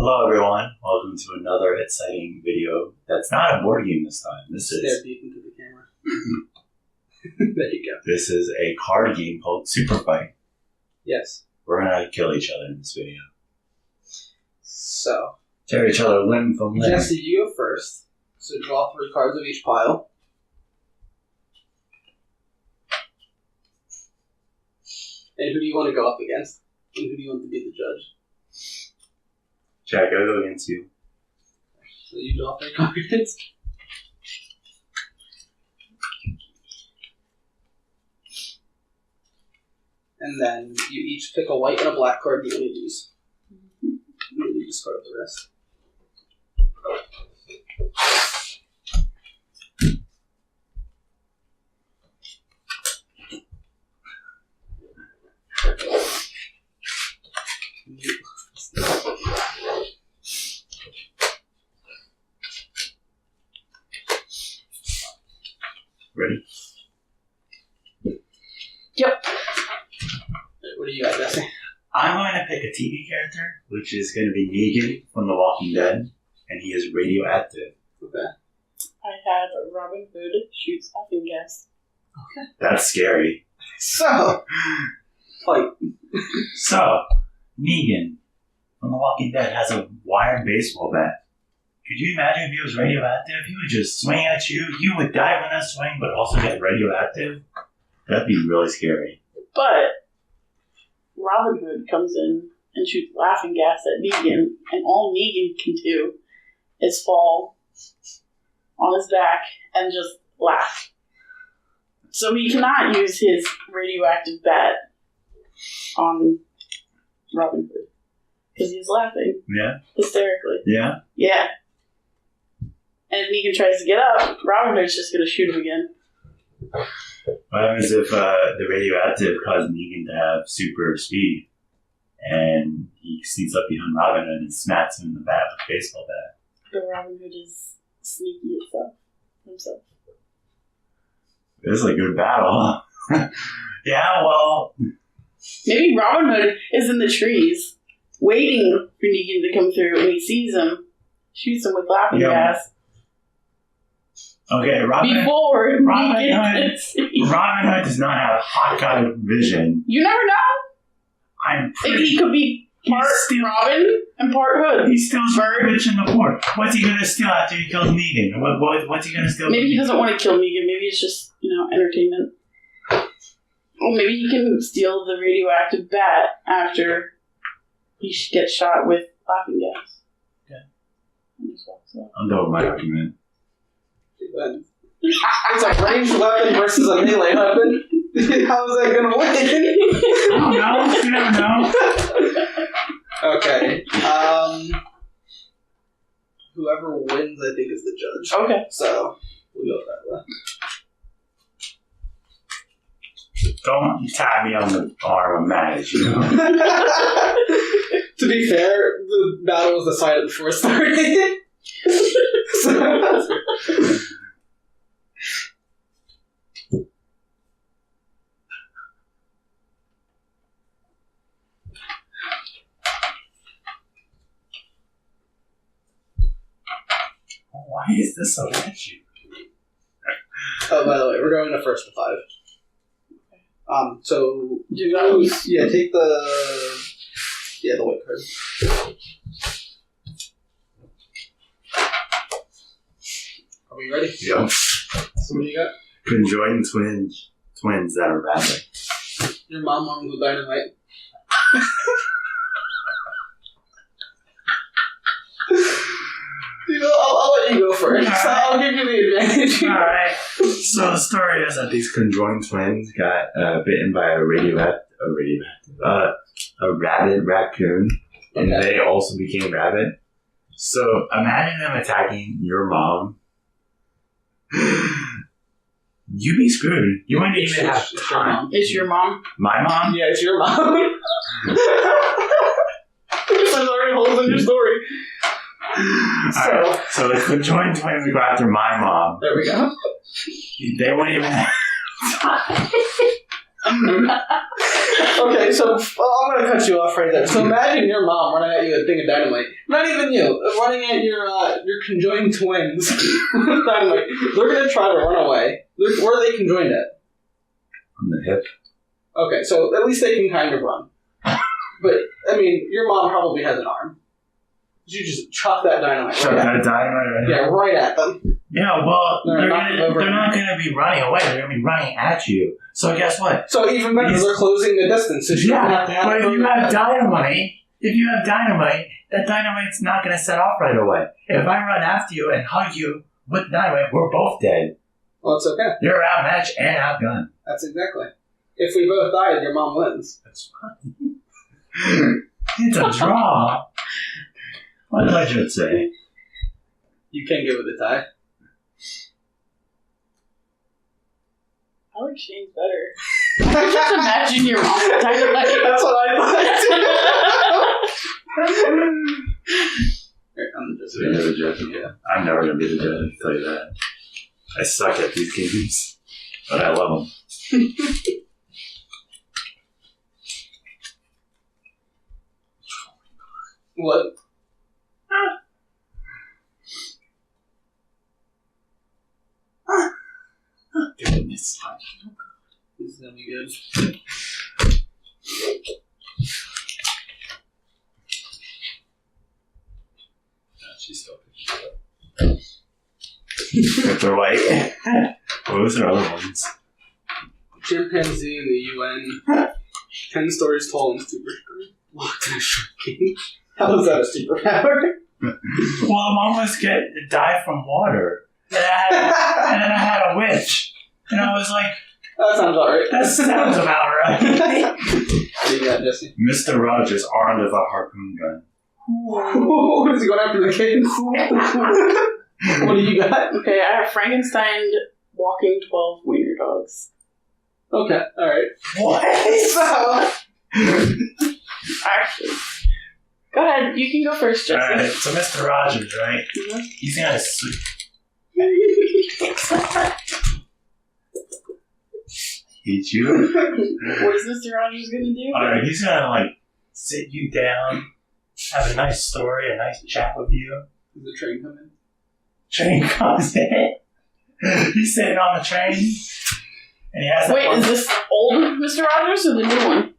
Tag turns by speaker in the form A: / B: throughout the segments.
A: Hello everyone, welcome to another exciting video that's not a board game this time. This is...
B: Stare deep into the camera. There you go.
A: This is a card game called SuperFight.
B: Yes.
A: We're gonna kill each other in this video.
B: So,
A: tear each other limb from limb.
B: Jesse, you go first. So draw 3 cards of each pile. And who do you want to go up against? And who do you want to be the judge?
A: Jack, I'll go against you.
B: So you draw 3 cards. And then you each pick a white and a black card you want to use. And you discard the rest.
A: Ready?
B: Yep. What do you got, Jesse?
A: I'm going to pick a TV character, which is going to be Negan from The Walking Dead, and he is radioactive.
B: Okay.
C: I have Robin Hood shoots laughing gas.
B: Okay.
A: That's scary.
B: So, fight.
A: So, Negan from The Walking Dead has a wired baseball bat. Could you imagine if he was radioactive? He would just swing at you. You would die when I swing, but also get radioactive. That'd be really scary.
C: But Robin Hood comes in and shoots laughing gas at Negan, and all Negan can do is fall on his back and just laugh. So he cannot use his radioactive bat on Robin Hood because he's laughing.
A: Yeah?
C: Hysterically.
A: Yeah?
C: Yeah. And if Negan tries to get up, Robin Hood's just going to shoot him again.
A: What happens if the radioactive caused Negan to have super speed and he sneaks up behind Robin Hood and smacks him in the back with a baseball bat?
C: But Robin Hood is sneaky himself.
A: This is a good battle. Yeah, well...
C: Maybe Robin Hood is in the trees, waiting for Negan to come through, and he sees him, shoots him with laughing gas.
A: Okay, Robin
C: Hood
A: does not have Hawkeye vision.
C: You never know.
A: I'm
C: Maybe
A: pretty...
C: he could be part Robin and part Hood.
A: He steals bitch in the port. What's he gonna steal after he kills Negan? What's he gonna steal?
C: Maybe he doesn't want to kill Negan. Maybe it's just, entertainment. Or maybe he can steal the radioactive bat after he gets shot with laughing gas.
A: Okay.
C: And just walks off.
A: I'm done with my argument.
B: It's a ranged weapon versus a melee weapon. How is that gonna win?
A: I don't know. You never know.
B: Okay. Whoever wins, I think, is the judge.
C: Okay.
B: So, we'll go that way.
A: Don't tap me on the arm. I'm mad at you.
B: To be fair, the battle was decided before it started.
A: Why is this so edgy?
B: Oh, by the way, we're going to first to 5. So take the white card. Are we ready?
A: Yeah.
B: So what do you got?
A: Conjoined twins that are battling.
B: Your mom armed with dynamite. I'll let you go first.
A: Right.
B: So I'll give you the advantage.
A: Alright. So the story is that these conjoined twins got bitten by a rabid raccoon, and they also became rabid. So imagine them attacking your mom. You'd be screwed. You wouldn't even have time.
C: It's your mom?
A: My mom?
B: Yeah, it's your mom. There's already holes in your story.
A: Alright, so the conjoined twins go after my mom.
B: There we go.
A: They won't even have time.
B: Okay, so I'm gonna cut you off right there. So imagine your mom running at you with a thing of dynamite. Not even you, running at your conjoined twins with dynamite. They're gonna try to run away. Where are they conjoined at?
A: On the hip.
B: Okay, so at least they can kind of run. But I mean, your mom probably has an arm. You just chuck that dynamite.
A: Chuck that dynamite.
B: Yeah, right at them.
A: Yeah, well,
B: They're
A: they're not going to be running away. They're going to be running at you. So guess what?
B: So even better, they're closing the distance. So you don't have to have.
A: But if you have dynamite, that dynamite's not going to set off right away. If I run after you and hug you with dynamite, we're both dead.
B: Well, it's okay.
A: You're outmatched and outgunned.
B: That's exactly. If we both died, your mom wins.
A: That's fine. It's a draw. What did I just say?
B: You can give it a tie.
C: I like Shane's better. I just imagine your mom with dynamite.
B: That's what I thought. I'm just
A: So you're the judge. Yeah. I'm never going to be the judge, I can tell you that. I suck at these games, but I love them.
B: What?
A: Goodness.
B: This is gonna be good.
A: She's still picking it up. If they're white. Those are other ones.
B: Chimpanzee in the UN. 10 stories tall and super strong. Locked in a shrinking. How is that a superpower?
A: Well, I'm almost die from water. And then I had a witch. And I was like,
B: That sounds about right.
A: that sounds about right.
B: What do you got, Jesse?
A: Mr. Rogers armed with a harpoon gun.
B: What is he going after the kids? What do you got?
C: Okay, I have Frankenstein walking 12 wiener dogs.
B: Okay, alright.
A: What?
C: Actually. Go ahead, you can go first, Jesse.
A: Alright, so Mr. Rogers, right?
C: Mhm.
A: He's gonna sleep. Hate you.
C: What is Mr. Rogers gonna do?
A: Alright, he's gonna sit you down, have a nice story, a nice chat with you.
B: Does the train come in?
A: Train comes in. He's sitting on the train, and he has that
C: Wait,
A: one-
C: is this old Mr. Rogers or the new one?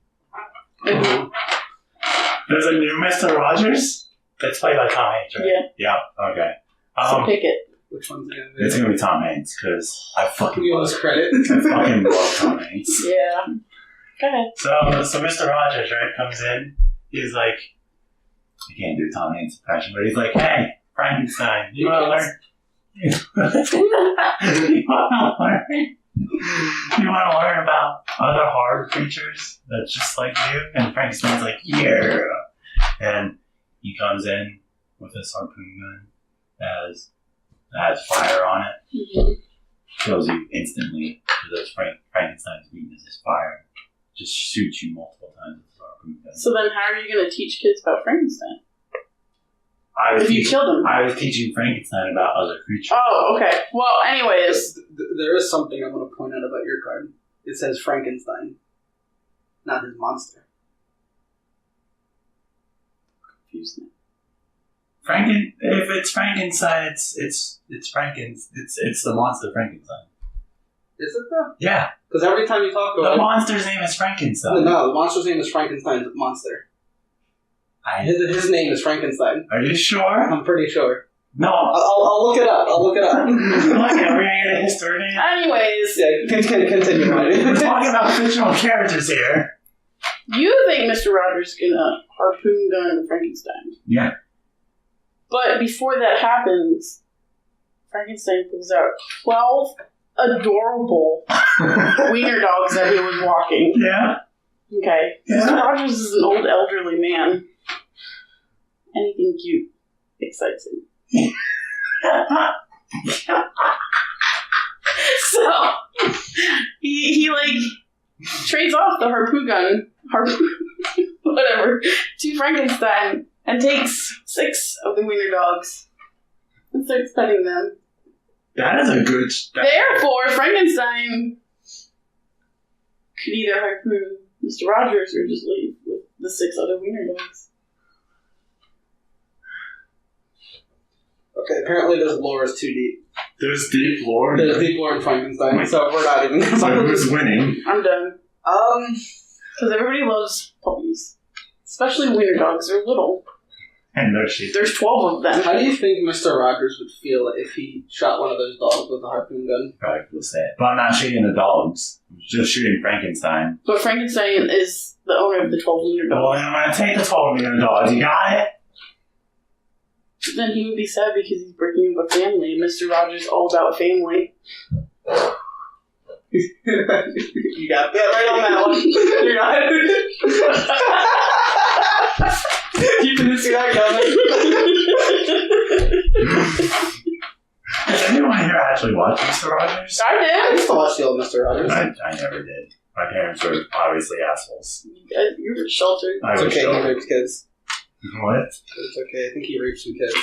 A: There's a new Mr. Rogers? That's played by Tom Hanks, right?
C: Yeah.
A: Yeah, okay.
C: So pick it.
B: Which one's it gonna be?
A: It's gonna be Tom Hanks, because I fucking
B: Give us credit.
A: love Tom Hanks.
C: Yeah. Go ahead.
A: So Mr. Rogers, right, comes in. He's like, I can't do Tom Hanks' impression, but he's like, hey, Frankenstein, you wanna learn? You wanna learn about other horror creatures that's just like you? And Frankenstein's like, yeah. And he comes in with his harpoon gun that has fire on it.
C: Mm-hmm.
A: Kills you instantly because Frankenstein's weakness is fire. Just shoots you multiple times with his harpoon gun.
C: So then how are you going to teach kids about Frankenstein?
A: I
C: If you killed him.
A: was teaching Frankenstein about other creatures.
C: Oh, okay. Well, anyways.
B: There is something I want to point out about your card. It says Frankenstein, not his monster.
C: Confused me.
A: If it's Frankenstein, it's the monster Frankenstein.
B: Is it though?
A: Yeah.
B: Because every time you talk
A: The
B: about
A: monster's name is Frankenstein.
B: No, the monster's name is Frankenstein's monster. His name is Frankenstein.
A: Are you sure?
B: I'm pretty sure.
A: No.
B: I'll look it up.
A: Look, are we gonna get a history?
C: Anyways.
B: Yeah, continue.
A: We're talking about fictional characters here.
C: You think Mr. Rogers is going to harpoon gun Frankenstein.
A: Yeah.
C: But before that happens, Frankenstein pulls out 12 adorable wiener dogs that he was walking.
A: Yeah.
C: Okay.
A: Yeah.
C: Mr. Rogers is an old elderly man. Anything cute excites him. So, he trades off the harpoon gun, whatever, to Frankenstein and takes 6 of the wiener dogs and starts petting them.
A: That is a good...
C: Therefore, Frankenstein could either harpoon Mr. Rogers or just leave with the 6 other wiener dogs.
B: Okay, apparently this lore is too deep.
A: There's deep lore.
B: There's deep lore in Frankenstein, so we're not even...
A: So who's winning?
C: I'm done. Because everybody loves puppies. Especially wiener dogs. They're little.
A: And no shit.
C: There's 12 of them.
B: How do you think Mr. Rogers would feel if he shot one of those dogs with a harpoon gun?
A: Probably feel sad. But I'm not shooting the dogs. I'm just shooting Frankenstein.
C: But Frankenstein is the owner of the 12 wiener dogs.
A: Well, then I'm going to take the 12 wiener dogs. You got it?
C: Then he would be sad because he's breaking up a family, and Mr. Rogers is all about family.
B: You got that right on that one. You're not. You didn't see that coming.
A: Does anyone here actually watch Mr. Rogers?
C: I did.
B: I used to watch the old Mr. Rogers.
A: I never did. My parents were obviously assholes.
C: You were sheltered.
A: I
B: It's
A: was
B: okay, he
A: sheltered.
B: rapes kids.
A: What?
B: It's okay, I think he raped some kids.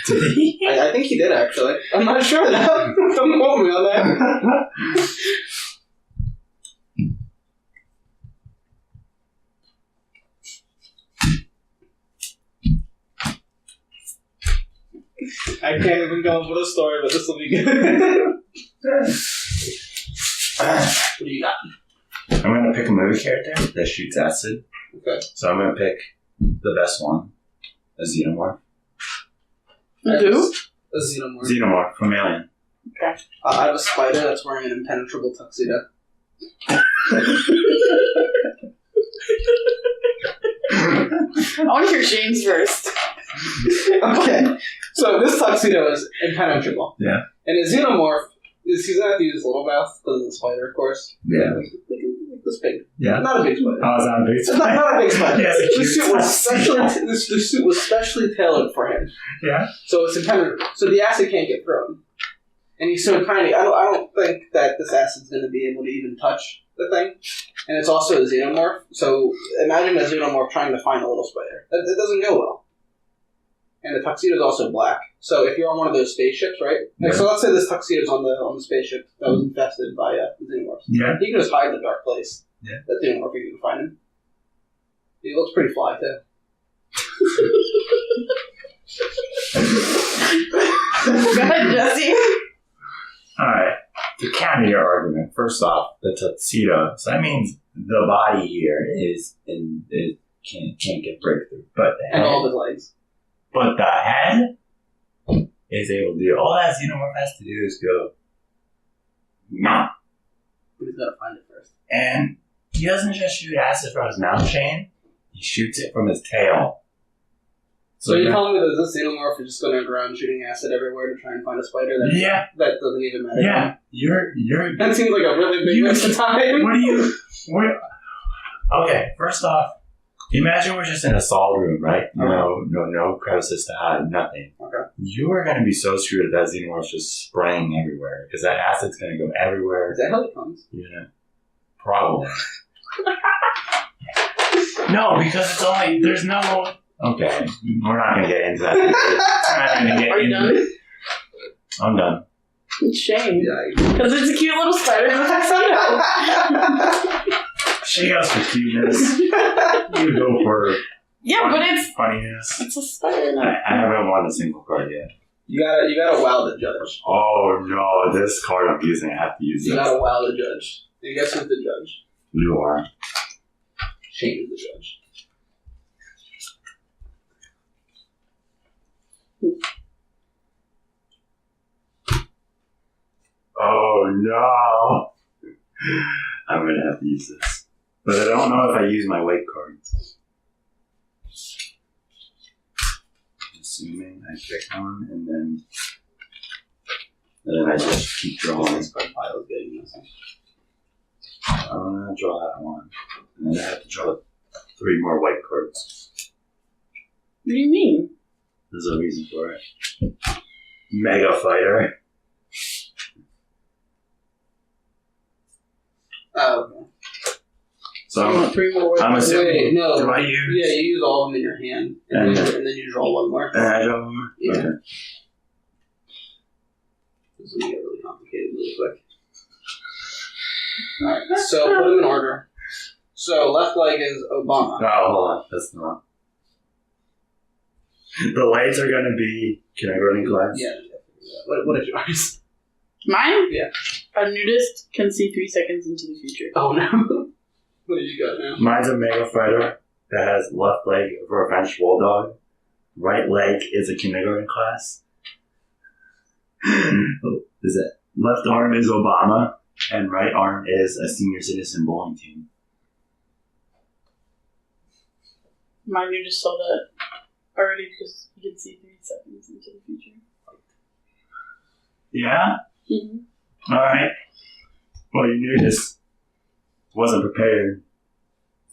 A: Did he?
B: I think he did, actually. I'm not sure, though. Don't quote me on that. I can't even go for the story, but this will be good. What do you got?
A: I'm going to pick a movie character that shoots acid.
B: Okay.
A: So I'm going to pick the best one, a Xenomorph.
C: Who?
B: A xenomorph.
A: Xenomorph from Alien.
C: Okay.
B: I have a spider that's wearing an impenetrable tuxedo.
C: I want to hear James first.
B: Okay. So this tuxedo is impenetrable.
A: Yeah.
B: And a xenomorph, he's going to have to use his little mouth because of the spider, of course.
A: Yeah.
B: Like this big.
A: Yeah.
B: Not a big spider.
A: Oh, it's not a big
B: It's not a big spider.
A: Yeah, it's a
B: the
A: cute
B: suit was specially tailored for him.
A: Yeah.
B: So it's impenetrable. So the acid can't get through him. And he's so tiny. I don't think that this acid's going to be able to even touch the thing. And it's also a xenomorph. So imagine a xenomorph trying to find a little spider. That doesn't go well. And the tuxedo is also black. So if you're on one of those spaceships, right? Like, so let's say this tuxedo's on the spaceship that was infested by xenomorphs.
A: Yeah.
B: He can just hide in a dark place.
A: Yeah.
B: That xenomorph, you can find him. He looks pretty fly, too.
C: Go ahead, Jesse.
A: Alright. To counter your argument, first off, the tuxedo. So that means the body here can't get breakthrough. But the
B: And
A: head,
B: all of his legs.
A: but the head is able to do. All that Xenomorph has to do is go, nah.
B: But he's got to find it first.
A: And he doesn't just shoot acid from his mouth chain, he shoots it from his tail.
B: So you're telling me that this xenomorph is just going around shooting acid everywhere to try and find a spider that doesn't even matter?
A: Yeah. You're
B: That seems like a really big waste of time.
A: Okay, first off, imagine we're just in a solid room, right? No crevices to hide, nothing.
B: Okay.
A: You are going to be so screwed if that Xenomorph's just spraying everywhere, because that acid's going to go everywhere.
B: Is that how it comes?
A: Yeah. Probably. No, because it's only, there's no... Okay, we're not going to get into that.
C: Are you done?
A: I'm done.
C: It's shame.
B: Yeah.
C: Because it's a cute little spider in the tuxedo.
A: She goes for cuteness. You go for
C: But it's
A: funniness.
C: a spider.
A: I haven't won a single card yet.
B: You gotta wow the judge.
A: Oh no, this card I'm using, I have to use
B: You
A: this.
B: gotta wow the judge. And guess who's the judge?
A: You are.
B: Shane is the judge.
A: Oh no. I'm gonna have to use this. But I don't know if I use my weight card. Assuming I pick one and then I just keep drawing.
B: This card pile is getting messy.
A: I'm gonna draw that one. And then I have to draw 3 more white cards.
C: What do you mean?
A: There's a reason for it. Mega Fighter.
B: Oh, okay.
A: So
C: You want 3 more
A: I'm assuming.
B: Wait, no.
A: Do I use?
B: Yeah, you use all of them in your hand. And then you draw one more.
A: And I draw one more?
B: Yeah.
A: Okay.
B: This is going to get really complicated really quick. Alright, so put them in order. So left leg is Obama.
A: Oh, hold on. That's the wrong. The legs are gonna be. Can I go in class?
B: Yeah. What is yours?
C: Mine?
B: Yeah.
C: A nudist can see 3 seconds into the future.
B: Oh no. What do you got now?
A: Mine's a mega fighter that has left leg for a French bulldog. Right leg is a kindergarten class. Is it? Left arm is Obama, and right arm is a senior citizen bowling team.
C: My nudist saw that already because he can see 3 seconds into the future.
A: Yeah?
C: Mm-hmm.
A: Alright. Well, you knew this wasn't prepared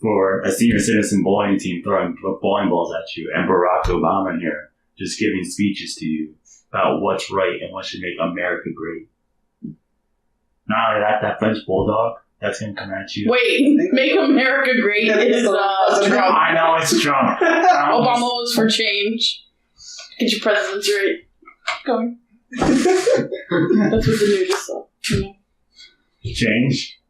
A: for a senior citizen bowling team throwing bowling balls at you, and Barack Obama here just giving speeches to you about what's right and what should make America great. Not only that, that French bulldog that's going to come at you.
C: Wait, make America great is Trump.
A: I know it's Trump.
C: Obama was for change. Get your presidents right. Going. That's what the nudist saw.
A: Change?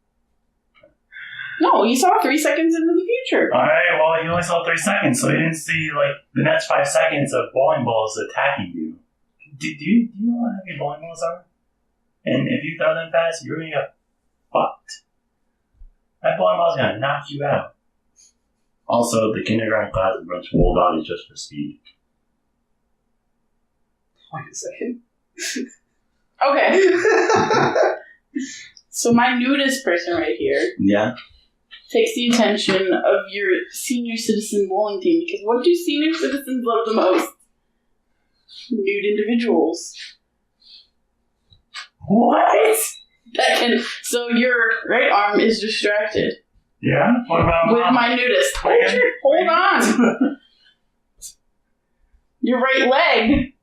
C: No, you saw 3 seconds into the future.
A: Alright, well, you only saw 3 seconds, so you didn't see, like, the next 5 seconds of bowling balls attacking you. Do you know how heavy bowling balls are? And if you throw them fast, you're going to get fucked. That bowling ball's going to knock you out. Also, the kindergarten class of French bulldog is just for speed.
B: Wait a second.
C: Okay. So my nudist person right here
A: Yeah?
C: takes the attention of your senior citizen bowling team, because what do senior citizens love the most? Nude individuals.
A: What?
C: So your right arm is distracted
A: Yeah? What about
C: with my nudist. Hold on. Your right leg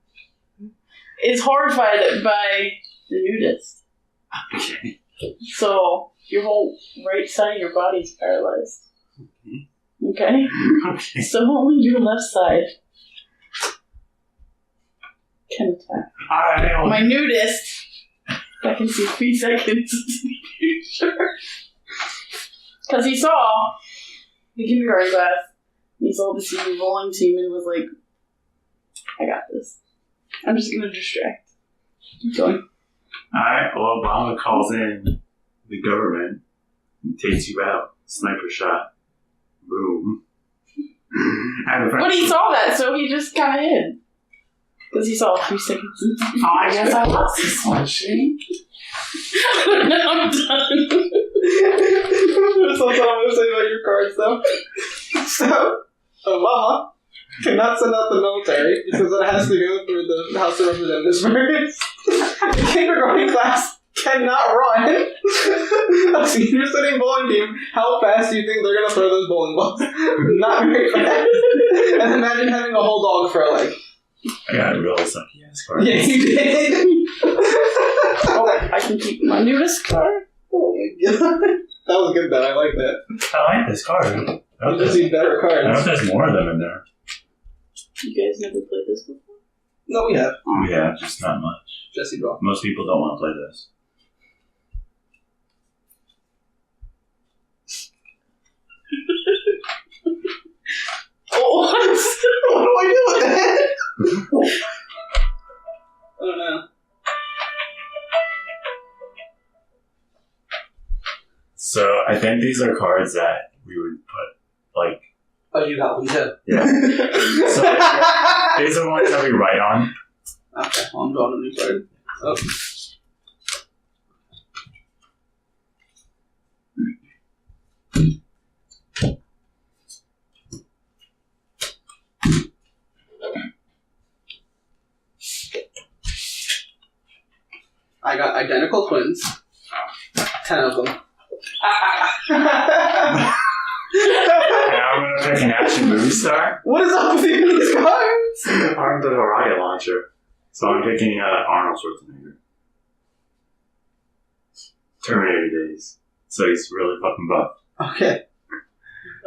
C: is horrified by the nudist.
A: Okay.
C: So your whole right side of your body is paralyzed. Okay?
A: Okay.
C: So only your left side can attack.
A: Alright,
C: My nudist, I can see 3 seconds into the future. Because he saw the kindergarten class, and he saw the senior bowling team and was like, I got this. I'm just going to distract. Keep going.
A: Alright, well, Obama calls in the government and takes you out. Sniper shot. Boom. And the French
C: But he saw that, so he just kind of hid. Because he saw 3 seconds into the future.
A: Oh, I guess I lost this one, Shane.
C: I'm done.
B: There's something I'm going to say about your cards, though. So, Obama cannot send out the military because it has to go through the House of Representatives first. The kindergarten class cannot run a senior sitting bowling team. How fast do you think they're going to throw those bowling balls? Not very fast. And imagine having a whole dog for a leg.
A: I got a really sucky ass card.
B: Yeah, you did.
C: Oh, I can keep my nudist card.
B: Oh my god. That was good, though. I like that.
A: I like this card.
B: You just need better
A: I hope
B: cards.
A: there's more of them in there.
C: You guys never played this before?
B: No, we have.
A: Yeah, just not much.
B: Jesse draw.
A: Most people don't want to play this.
C: Oh,
B: What do I do with that? I don't know.
A: So I think these are cards that we would put, like,
B: Oh, you got one too.
A: yeah. So these are ones that we write on.
B: Okay, well, I'm drawing a new card. Oh. I got identical twins. 10 of them.
A: And I'm going to pick an action movie star.
B: What is up with you in these cards?
A: Armed with a rocket launcher. So I'm picking Arnold Schwarzenegger. Terminator days. So he's really fucking buff.
B: Okay.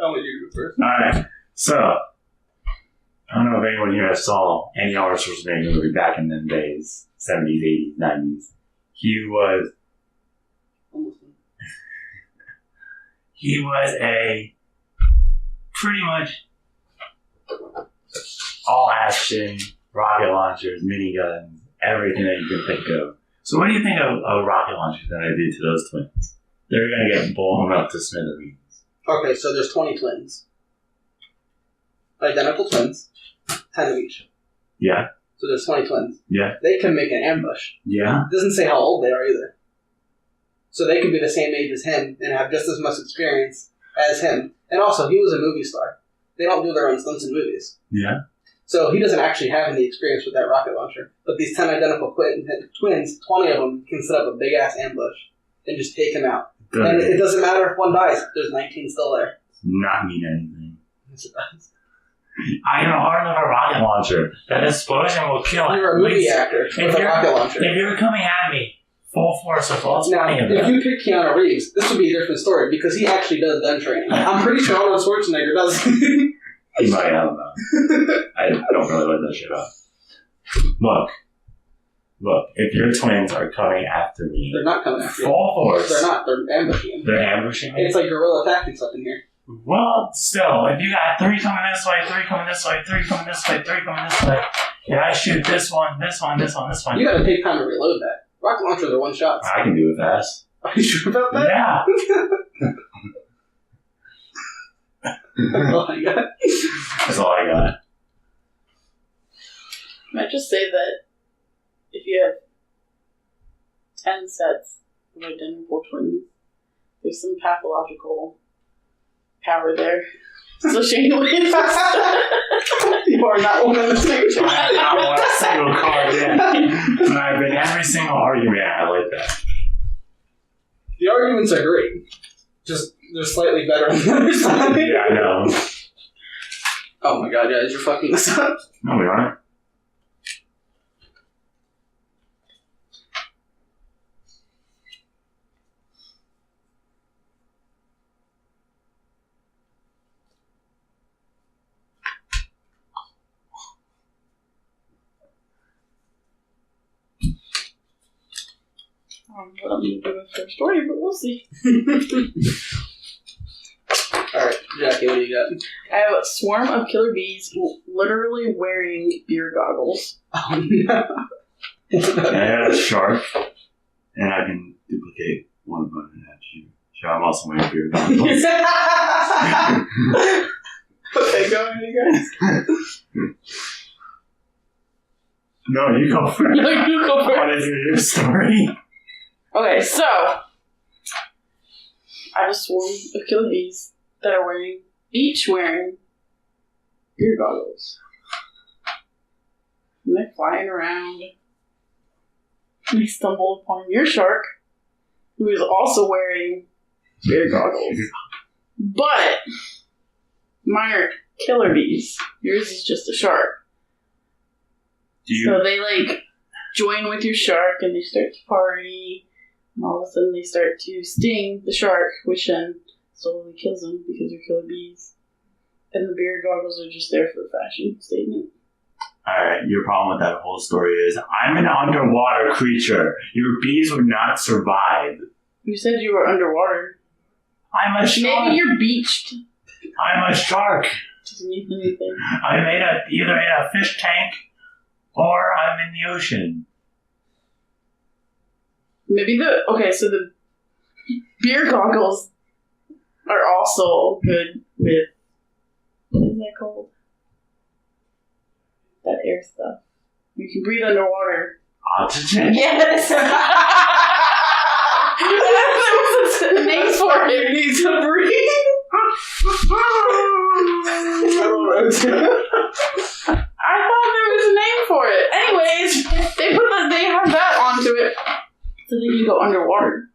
B: I want you to go first.
A: Alright, so I don't know if anyone here saw any Arnold Schwarzenegger movie back in them days. 70s, 80s, 90s. He was...
B: Almost.
A: He was a pretty much all action, rocket launchers, miniguns, everything that you can think of. So what do you think of rocket launchers that I did to those twins? They're going to get blown up to smithereens.
B: Okay, so there's 20 twins. Identical twins. 10 of each.
A: Yeah.
B: So there's 20 twins.
A: Yeah.
B: They can make an ambush.
A: Yeah.
B: It doesn't say how old they are either. So they could be the same age as him and have just as much experience as him. And also, he was a movie star. They don't do their own stunts in movies.
A: Yeah.
B: So he doesn't actually have any experience with that rocket launcher. But these 10 identical twins, 20 of them can set up a big-ass ambush and just take him out.
A: Good.
B: And it doesn't matter if one dies. There's 19 still there.
A: Not mean anything.
B: Yes, it does.
A: I am a hard of a rocket launcher. That explosion will kill it.
B: You're a movie actor with a rocket launcher.
A: If you're coming at me full force with all 20 of
B: If
A: them.
B: you pick Keanu Reeves, this would be a different story because he actually does gun training. I'm pretty sure Arnold Schwarzenegger does.
A: He might, I don't know. I don't really like that shit up. Look, if your twins are coming after me,
B: They're not coming after you.
A: full force,
B: They're not. They're ambushing.
A: they're ambushing me.
B: It's like guerrilla tactics up in here.
A: Well, still, if you got 3 coming this way, 3 coming this way, 3 coming this way, 3 coming this way, and I shoot this one, this one, this one, this one,
B: You gotta take time to reload that. Rocket launchers are one shots.
A: I can do it fast.
B: Are you sure about that?
A: Yeah.
B: Oh my god.
A: That's all I got.
C: Might just say that if you have 10 sets of identical twins, there's some pathological power there associated with it.
B: You are not one of the same.
A: I have not won a single card yet. But I've been every single argument. I like that.
B: The arguments are great. Just, they're slightly better on the other side.
A: Yeah, I know.
B: Oh my god, guys, you're fucking this up.
A: No, we aren't.
C: What I'm going to do with her story, but we'll see.
B: Alright, Jackie, what do you got?
C: I have a swarm of killer bees literally wearing beer goggles.
B: Oh no.
A: And I got a shark, and I can duplicate one of them and have you. So I'm also wearing beer goggles.
B: Okay, go ahead, you guys.
A: No, you go first.
C: No, you go first.
A: What is your story?
C: Okay, so I have a swarm of killer bees that are each wearing beer goggles. And they're flying around. And they stumble upon your shark, who is also wearing beer goggles. But mine are killer bees. Yours is just a shark. So they join with your shark and they start to party. And all of a sudden they start to sting the shark, which then slowly kills them because they're killer bees. And the beer goggles are just there for a fashion statement.
A: Alright, your problem with that whole story is I'm an underwater creature. Your bees would not survive.
C: You said you were underwater.
A: I'm a shark.
C: Maybe you're beached.
A: I'm a shark.
C: Doesn't mean anything.
A: I'm either in a fish tank or I'm in the ocean.
C: Maybe so the beer goggles are also good with, what is that called? That air stuff. You can breathe underwater.
A: Oxygen?
C: Yes! There was a name for it.
B: You need to breathe.
C: I thought there was a name for it. Anyways, they have that onto it so that you go underwater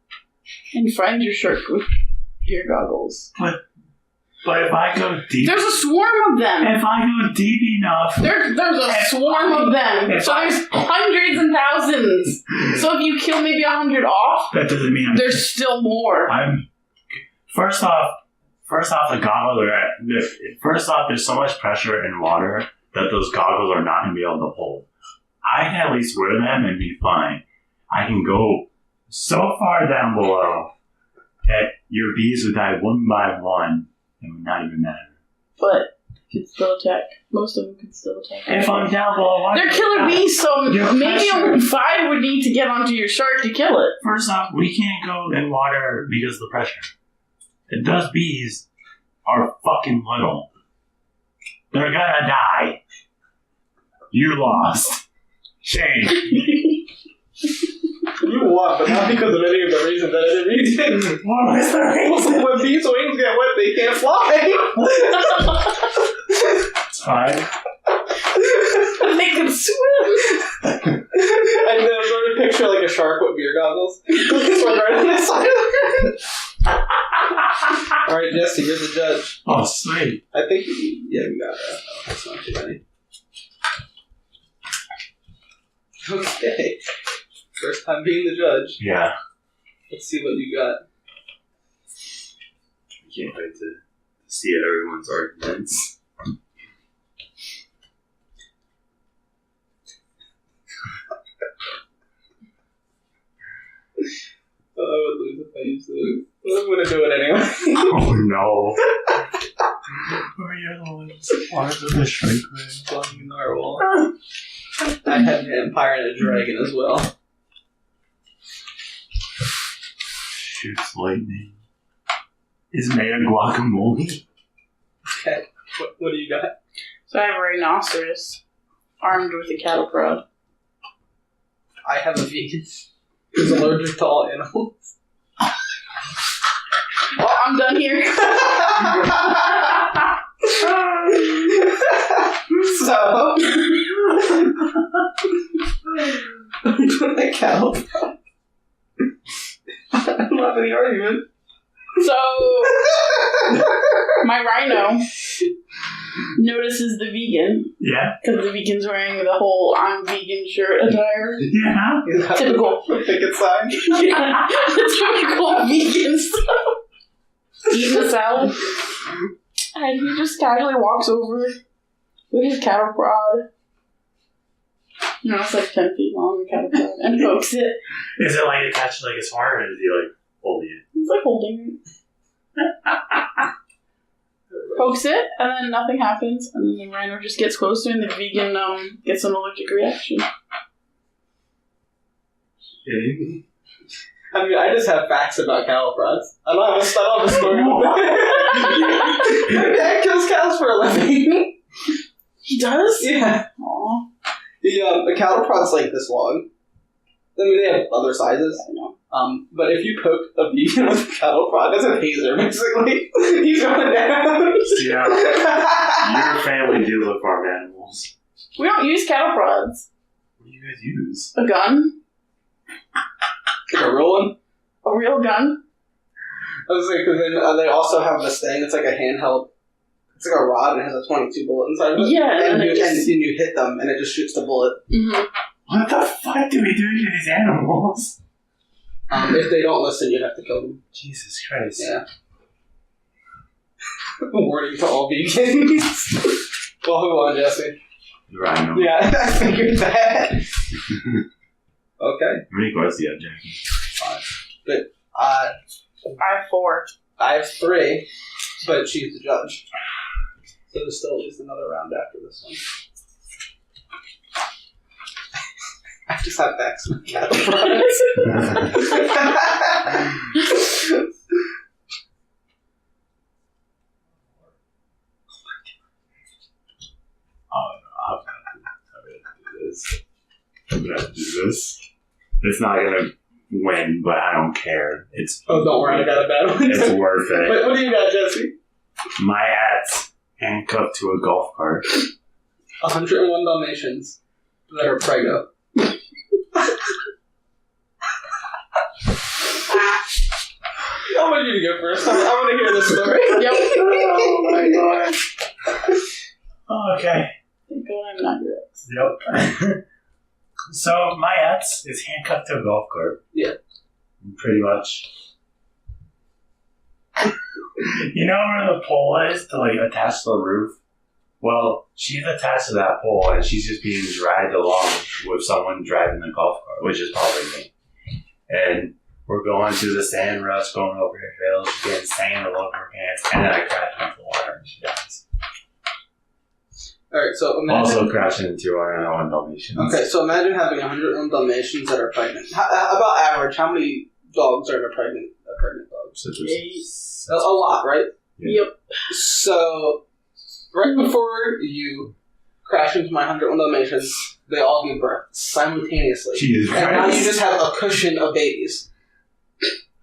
C: and find your shark with beer goggles.
A: But if I go deep...
C: There's a swarm of them.
A: If I go deep enough...
C: There's a swarm of them. There's hundreds and thousands. So if you kill maybe 100 off,
A: That doesn't mean
C: there's still more.
A: First off, the goggles are... First off, there's so much pressure in water that those goggles are not going to be able to hold. I can at least wear them and be fine. I can go so far down below that your bees would die one by one and would not even matter.
C: But could still attack. Most of them could still attack.
A: If I'm down below water,
C: they're killer bees, so
A: Your
C: maybe
A: pressure-
C: only 5 would need to get onto your shark to kill it.
A: First off, we can't go in water because of the pressure. And those bees are fucking little. They're gonna die. You lost. Shame.
B: You won, but not because of any of the reasons that I did.
A: What was the reason?
B: When bees' wings get wet, they can't fly.
A: It's fine.
C: They can swim.
B: And then I'm going to picture like a shark with beer goggles. This one right on the side of her. Alright, Jesse, you're the judge.
A: Oh, sweet.
B: I think we got that. Oh, that's not too many. Okay. First time being the judge.
A: Yeah.
B: Let's see what you got.
A: I can't wait to see everyone's arguments.
B: I would lose if I used to lose. But I'm going to do it anyway.
A: Oh no. Oh, you're the ones parts of the shrink ray.
B: Flying narwhal. I had vampire and a dragon as well.
A: Shoots lightning. Is made of guacamole.
B: Okay. What do you got?
C: So I have a rhinoceros armed with a cattle prod.
B: I have a vegan who's allergic to all animals.
C: Well, I'm done here.
B: So, a cow. I don't have any argument.
C: So, my rhino notices the vegan.
A: Yeah.
C: Because the vegan's wearing the whole I'm vegan shirt attire.
A: Yeah.
C: Typical.
B: Picket sign.
C: Yeah, typical vegan stuff. Eating a salad. And he just casually walks over with his cattle prod. You know, it's like 10 feet long, the cattle prod, and pokes it.
A: Is it like attached to like his arm, or is he like holding it?
C: He's like holding it. Pokes it, and then nothing happens, and then the rhino just gets closer, and the vegan gets an allergic reaction.
B: I mean, I just have facts about cattle prods. I don't have a story. My dad kills cows for a living.
C: He does?
B: Yeah.
C: Aww.
B: The cattle prod's like this long. I mean, they have other sizes.
C: I know.
B: But if you poke a vegan with a cattle prod, that's a taser, basically. He's going down.
A: Yeah. Your family deals with farm animals.
C: We don't use cattle prods.
A: What do you guys use?
C: A gun?
B: Like a real one?
C: A real gun?
B: I was like, because then they also have this thing. It's like a handheld. It's like a rod and it has a 22 bullet inside of it.
C: Yeah,
B: and
C: it just...
B: you hit them and it just shoots the bullet.
C: Mm-hmm.
A: What the fuck do we do to these animals?
B: If they don't listen, you have to kill them.
A: Jesus Christ.
B: Yeah. Warning to all vegans. Well, who won, Jesse?
A: Rhino.
B: Yeah, I figured that. Okay.
A: How many cards do you have, Jackie?
B: 5. But
C: I have 4.
B: I have 3, but she's the judge. So there's still at least another round after this one. I just have facts with cattle prods.
A: I'm gonna do this. It's not gonna win, but I don't care. It's
B: Oh, don't worry, I got a bad one.
A: It's worth it.
B: Wait, what do you got, Jesse?
A: My hat's handcuffed to a golf cart.
B: 101 Dalmatians that are preggo. I want you to go first. I want to hear this story.
C: Yep.
A: Oh my god. Okay.
C: Thank God I'm not your ex.
A: Yep. So my ex is handcuffed to a golf cart.
B: Yeah.
A: Pretty much. You know where the pole is to like attach to the roof? Well, she's attached to that pole and she's just being dragged along with someone driving the golf cart, which is probably me. And We're going through the sand rush, going over her hills, getting sand all over her hands, and then I crash into the water and she dies.
B: Alright, so imagine...
A: Also crashing into 101 Dalmatians.
B: Okay, so imagine having 101 Dalmatians that are pregnant. About average, how many dogs are in a pregnant dog?
A: So
B: A lot, right?
A: Yeah.
C: Yep.
B: So, right before you crash into my 101 Dalmatians, they all give birth simultaneously.
A: Jesus
B: And now
A: Christ.
B: you just have a cushion of babies.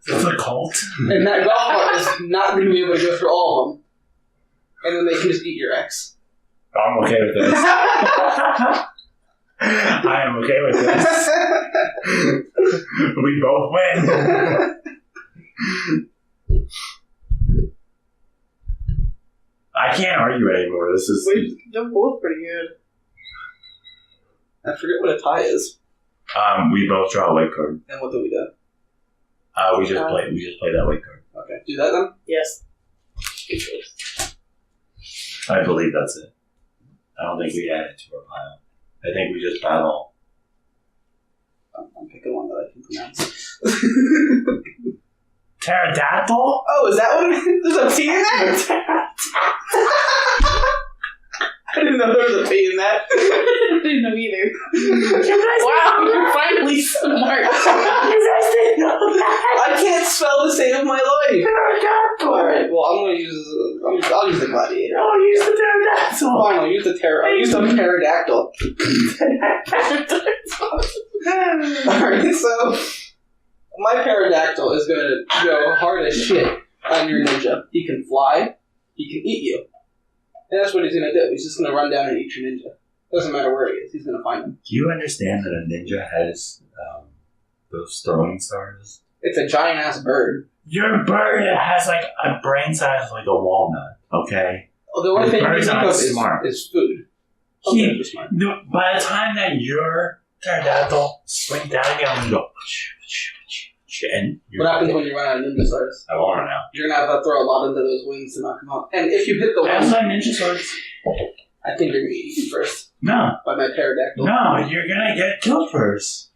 A: It's a cult.
B: And that golf cart is not going to be able to go through all of them. And then they can just eat your ex.
A: I'm okay with this. I am okay with this. We both win. I can't argue anymore. This is.
C: They're both pretty good.
B: I forget what a tie is.
A: We both draw a white card.
B: And what do we do?
A: We just play that white card.
B: Okay. Do that then?
C: Yes. Good choice.
A: I believe that's it. I don't think we add it to our pile. I think we just battle.
B: I'm picking one that I can pronounce.
A: Pterodactyl?
B: Oh, is that what it is? There's a T in that? I didn't know there was a T in that.
C: I didn't know either. Wow, you're finally smart.
B: I can't spell to save my life. Alright, well, I'm going to use... I'll use the gladiator.
A: Oh, use the pterodactyl.
B: Fine, I'll use the pterodactyl. Alright, so... My pterodactyl is going to go hard as shit on your ninja. He can fly. He can eat you. And that's what he's going to do. He's just going to run down and eat your ninja. Doesn't matter where he is. He's going to find him.
A: Do you understand that a ninja has those throwing stars?
B: It's a giant-ass bird.
A: Your bird has like a brain size like a walnut, okay?
B: Oh, the only thing you
A: Bird's
B: can
A: not
B: think of
A: smart.
B: is food.
A: By the time that your pterodactyl swings down again, I'm going to go... And
B: What happens when you run out of ninja stars?
A: I want to know.
B: You're going to have to throw a lot into those wings to knock them out. And if you hit the
A: I
B: one,
A: also have ninja swords.
B: I think you're going to get eaten first
A: No.
B: by my pterodactyl.
A: No, you're going to get killed first.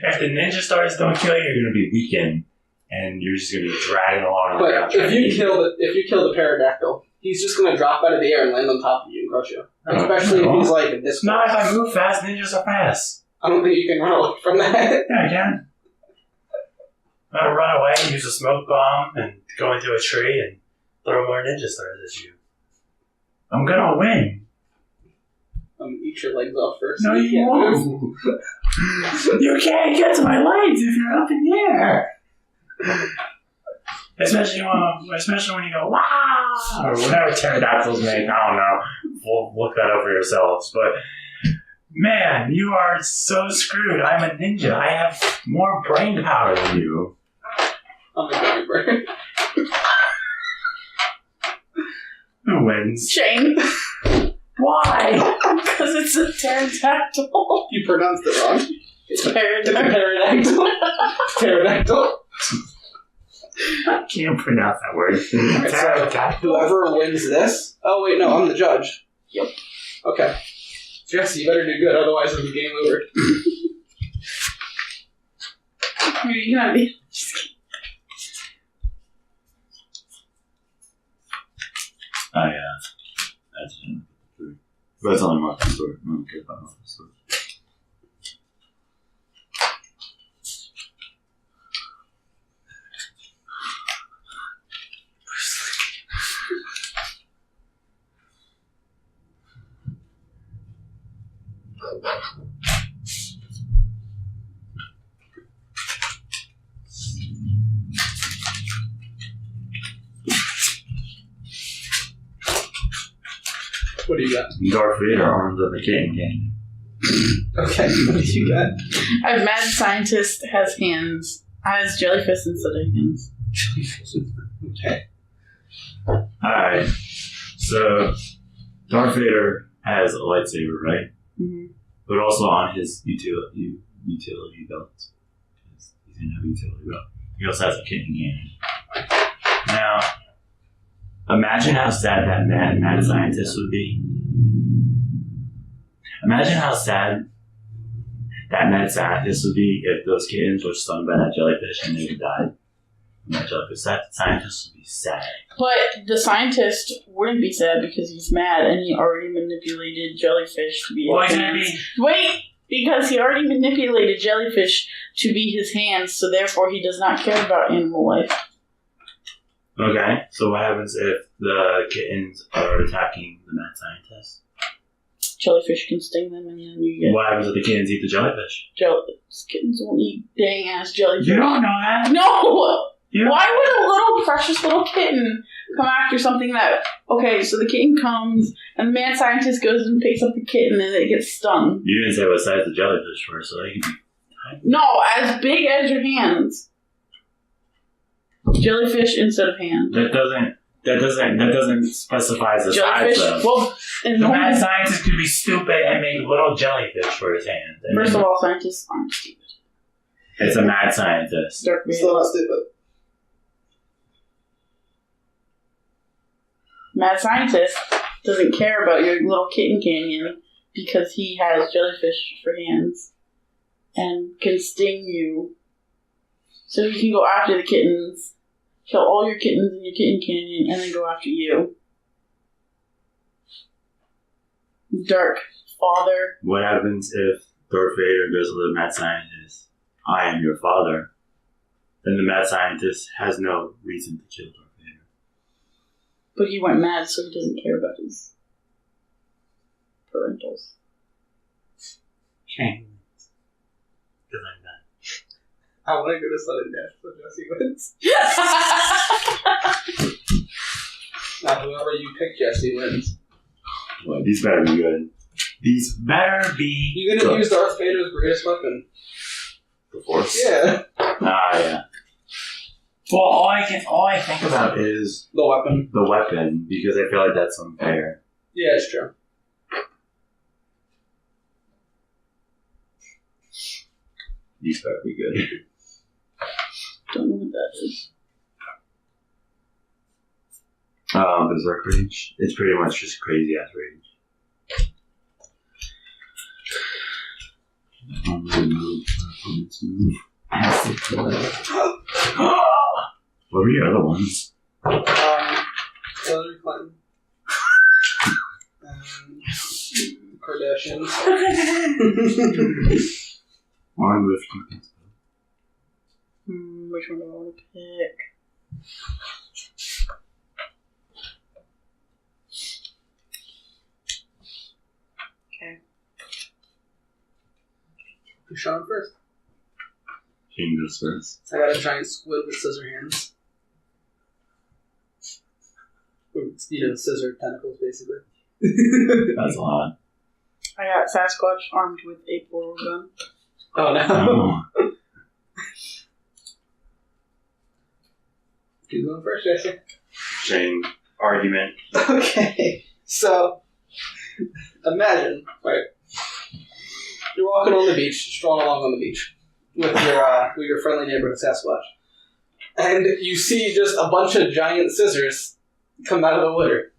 A: If the ninja stars don't kill you, you're going to be weakened. And you're just going to be dragging along.
B: But if you kill the pterodactyl, he's just going to drop out of the air and land on top of you and crush you. Especially if he's like this.
A: No, if I move fast, ninjas are fast.
B: I don't think you can run away from that.
A: Yeah, I can. I'm going to run away, use a smoke bomb, and go into a tree and throw more ninja stars at you. I'm going to win.
B: Eat your legs off first.
A: No, you
B: can't
A: won't.
B: move.
A: You can't get to my legs if you're up in the air. Especially when you go, wow, or whatever pterodactyls make. I don't know. We'll look that up for yourselves. But, man, you are so screwed. I'm a ninja. I have more brain power than you.
B: I'm a gummy bear.
A: Who wins?
C: Shane.
A: Why?
C: Because it's a pterodactyl.
B: You pronounced it wrong.
C: It's pterodactyl.
B: Pterodactyl. Pterodactyl.
A: I can't pronounce that word.
B: Alright, so whoever wins this... Oh, wait, no, I'm the judge.
C: Yep.
B: Okay. Jesse, you better do good, otherwise it's game over.
C: You're gonna be... Just kidding.
A: Oh, yeah. That's true. But it's only Martha's sword. I don't care about Martha's sword.
B: What do you got?
A: Darth Vader arms of a kitten gang.
B: Okay, what do you got?
C: A mad scientist has hands. Has jellyfish instead of hands.
B: Okay.
A: Alright. So, Darth Vader has a lightsaber, right?
C: Mm-hmm.
A: But also on his utility belt. He's going to have a utility belt. He also has a kitten cannon. Now, imagine how sad that mad scientist would be. Imagine how sad that mad scientist would be if those kittens were stung by that jellyfish and they would die. And that jellyfish, that scientist would be sad.
C: But the scientist wouldn't be sad because he's mad and he already manipulated jellyfish to be his hands. Wait! Because he already manipulated jellyfish to be his hands, so therefore he does not care about animal life.
A: Okay, so what happens if the kittens are attacking the mad scientist?
C: Jellyfish can sting them and then you get...
A: What happens if the kittens eat the jellyfish?
C: Kittens won't eat dang-ass jellyfish.
A: You don't know that?
C: No! Why would a little precious little kitten come after something that... Okay, so the kitten comes, and the mad scientist goes and picks up the kitten, and it gets stung.
A: You didn't say what size the jellyfish were, so they can be tiny.
C: No, as big as your hands. Jellyfish instead of hand.
A: That doesn't specify the
C: Jellyfish?
A: size, though.
C: Well,
A: The mad scientist could be stupid and make little jellyfish for his hands.
C: First of all, scientists aren't stupid.
A: It's a mad scientist.
B: Still not stupid.
C: Mad scientist doesn't care about your little kitten canyon because he has jellyfish for hands and can sting you. So he can go after the kittens, kill all your kittens in your kitten canyon, and then go after you. Dark father.
A: What happens if Darth Vader goes to the mad scientist? I am your father. Then the mad scientist has no reason to kill Darth Vader.
C: But he went mad, so he doesn't care about his parentals.
A: Shame. Because I'm not.
B: I want to go to sudden death, so Jesse wins. Now, whoever you pick, Jesse wins.
A: Well, these better be good. These better be
B: You're going to use Darth Vader's greatest weapon.
A: The Force?
B: Yeah.
A: Ah, yeah. Well, all I think about is
B: The weapon.
A: the weapon, because I feel like that's unfair.
B: Yeah, it's true.
A: These better be good.
C: Don't know what that is.
A: Berserk Rage. It's pretty much just crazy ass rage. What were your other ones?
B: Hillary Clinton. Kardashians.
A: One with
C: Which one do I want to pick? Okay.
B: Who's showing first?
A: King goes first.
B: I got a giant squid with scissor hands. Scissor tentacles, basically.
A: That's a lot.
C: I got Sasquatch armed with a portal gun.
B: Oh no. Who's going first, Jesse?
A: Shame. Argument.
B: Okay. So, imagine, right? You're walking on the beach, strolling along on the beach, with your friendly neighborhood Sasquatch. And you see just a bunch of giant scissors come out of the water.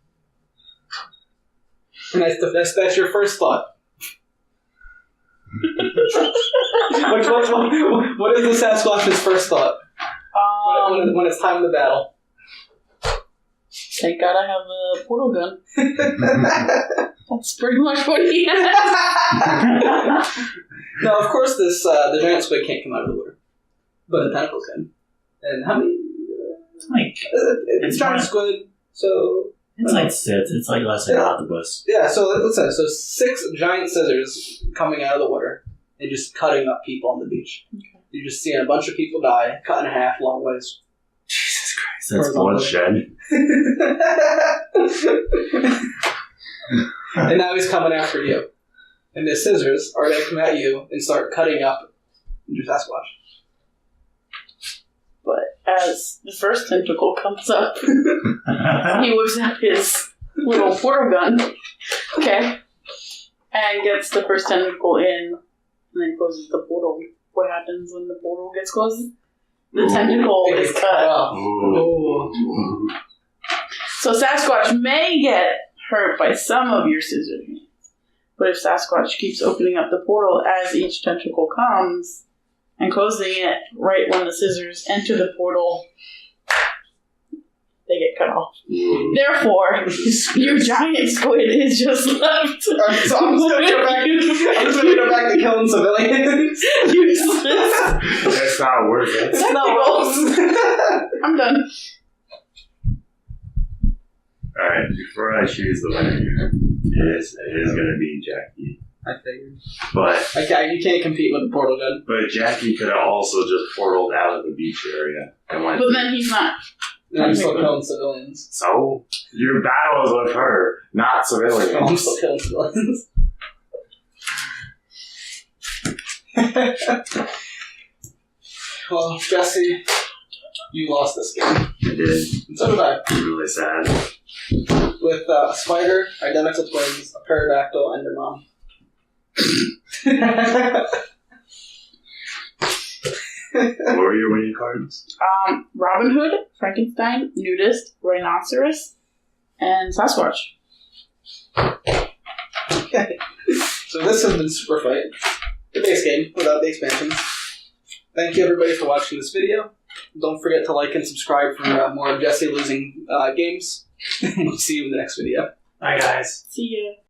B: And that's your first thought. What is the Sasquatch's first thought? When it's time to battle.
C: Thank God I have a portal gun. That's pretty much what he has.
B: Now, of course, the giant squid can't come out of the water, but the tentacles can. And how many? It's giant squid, so
A: it's like six. It's like less than an octopus.
B: Yeah. So let's say 6 giant scissors coming out of the water and just cutting up people on the beach. Okay. You're just seeing a bunch of people die, cut in half, long ways.
A: Jesus Christ, that's bloodshed.
B: And now he's coming after you. And the scissors are going to come at you and start cutting up your Sasquatch.
C: But as the first tentacle comes up, he whips out his little portal gun, okay, and gets the first tentacle in, and then closes the portal. What happens when the portal gets closed? The tentacle is cut.
B: Ooh.
C: So Sasquatch may get hurt by some of your scissor hands, But if Sasquatch keeps opening up the portal as each tentacle comes and closing it right when the scissors enter the portal, they get cut off. Therefore, your giant squid is just left.
B: So I'm just gonna go back to killing civilians.
C: Useless.
A: That's not worth it.
B: It's not
C: I'm done.
A: Alright, before I choose the winner here, it is going to be Jackie.
B: I figured.
A: But
B: Okay, you can't compete with the portal gun.
A: but Jackie could have also just portaled out of the beach area and went.
C: But then he's not.
B: I'm still killing civilians.
A: So your battle is with her, not
B: I'm
A: civilians.
B: still killing civilians. Well, Jesse, you lost this game.
A: I did.
B: And so did I.
A: I'm really sad.
B: With a spider, identical twins, a pterodactyl, and your mom.
A: What were your winning cards?
C: Robin Hood, Frankenstein, Nudist, Rhinoceros, and Sasquatch.
B: Okay. So this has been Super Fight, the base game without the expansions. Thank you everybody for watching this video. Don't forget to like and subscribe for more of Jesse losing games. We'll see you in the next video.
A: Bye, guys.
C: See ya.